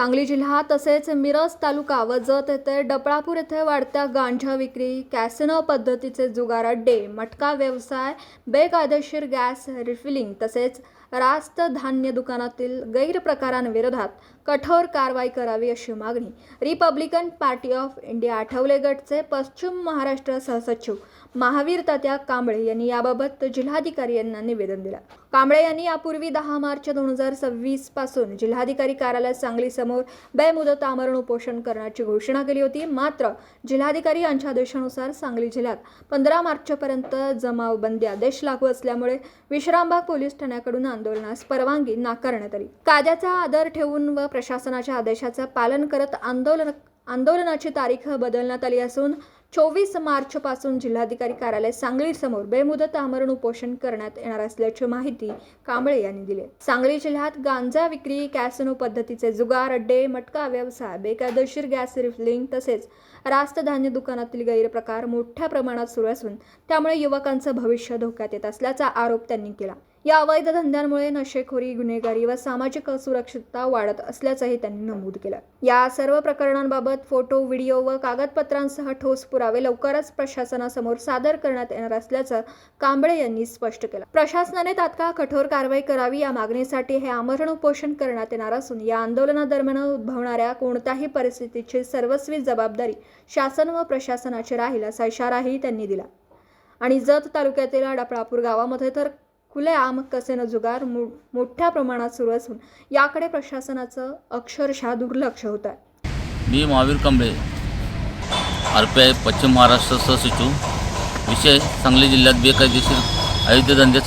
सांगली जिल्हा तसेच मिरज तालुका व जत येथे डपळापूर येथे वाढत्या गांजा विक्री, कॅसिनो पद्धतीचे जुगार अड्डे, मटका व्यवसाय, बेकायदेशीर गॅस रिफिलिंग तसेच रास्त धान्य दुकानातील गैरप्रकारांविरोधात कठोर कारवाई करावी अशी मागणी Republican Party of India Athawale गटचे पश्चिम महाराष्ट्र सहसचिव महावीर तात्या कांबळे यांनी याबाबत जिल्हाधिकारी यांना निवेदन दिले। कांबळे यांनी यापूर्वी 10 मार्च 2026 पासून जिल्हाधिकारी कार्यालय सांगली समोर बेमुदत आमरण उपोषण करण्याची घोषणा केली होती। मात्र जिल्हाधिकारी यांच्या आदेशानुसार सांगली जिल्ह्यात 15 मार्चपर्यंत जमावबंदी आदेश लागू असल्यामुळे विश्रामबाग पोलीस ठाण्याकडून आंदोलनास परवानगी नाकारण्यात आली। कायद्याचा आदर ठेवून व प्रशासनाच्या आदेशाचे पालन करत आंदोलनाची तारीख बदलण्यात आली असून 24 मार्च पासून जिल्हाधिकारी कार्यालय सांगली समोर बेमुदत आमरण उपोषण करण्यात येणार असल्याची माहिती कांबळे यांनी दिली। सांगली जिल्ह्यात गांजा विक्री, कॅसिनो पद्धतीचे जुगार अड्डे, मटका व्यवसाय, बेकायदेशीर गॅस रिफिलिंग तसेच रास्त धान्य दुकानातील गैरप्रकार मोठ्या प्रमाणात सुरू असून त्यामुळे युवकांचं भविष्य धोक्यात येत असल्याचा आरोप त्यांनी केला। या अवैध धंद्यांमुळे नशेखोरी, गुन्हेगारी व सामाजिक असुरक्षितता वाढत असल्याचंही त्यांनी नमूद केलं। या सर्व प्रकरणांबाबत फोटो, व्हिडिओ व कागदपत्रांसह ठोस पुरावे लवकरच प्रशासनासमोर सादर करण्यात येणार असल्याचं कांबळे यांनी स्पष्ट केलं। प्रशासनाने तात्काळ कठोर कारवाई करावी या मागणीसाठी हे आमरण उपोषण करण्यात येणार असून या आंदोलनादरम्यान उद्भवणाऱ्या कोणत्याही परिस्थितीची सर्वस्वी जबाबदारी शासन व प्रशासनाची राहील असा इशाराही त्यांनी दिला। आणि जत तालुक्यातील डपळापूर गावामध्ये तर खुलेआम कॅसिनो जुगार मोठ्या प्रमाणात सुरू असून याकडे प्रशासनाचं अक्षरशः दुर्लक्ष होत आहे। मी महावीर कांबळे, RPI पश्चिम महाराष्ट्र सहसचिव। विषय सांगली जिल्ह्यात बेकायदेशीर अवैध धंदे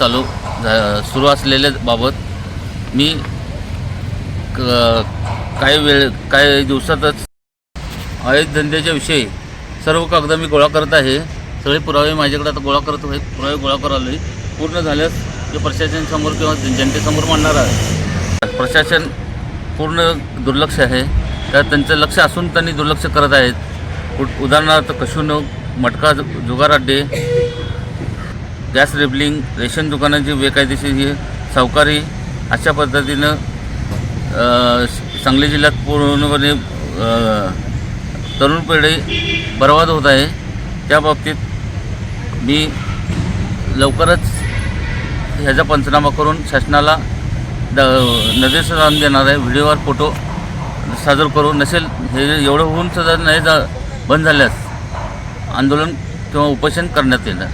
सुरू असलेल्या बाबत मी काही दिवसातच अवैध धंद्याच्या विषयी सर्व कागद मी गोळा करत आहे। सगळे पुरावे माझ्याकडे आता गोळा करत आहे, पुरावे गोळा करायला पूर्ण झाल्यास जे प्रशासनासमोर किंवा जनतेसमोर मांडणार आहे। प्रशासन पूर्ण दुर्लक्ष आहे, तर त्यांचं लक्ष असून त्यांनी दुर्लक्ष करत आहेत। उदाहरणार्थ कॅसिनो, मटका, जुगार अड्डे, गॅस रिफिलिंग, रेशन दुकानांची बेकायदेशीर ही सावकारी अशा पद्धतीनं सांगली जिल्ह्यात पूर्णपणे तरुण पिढी बर्बाद होत आहे। त्या बाबतीत मी लवकरच ह्याचा पंचनामा करून शासनाला निर्देशन देणार आहे। व्हिडिओवर फोटो सादर करून नसेल हे एवढं होऊन सुद्धा नाही बंद झाल्यास आंदोलन किंवा उपोषण करण्यात येणार।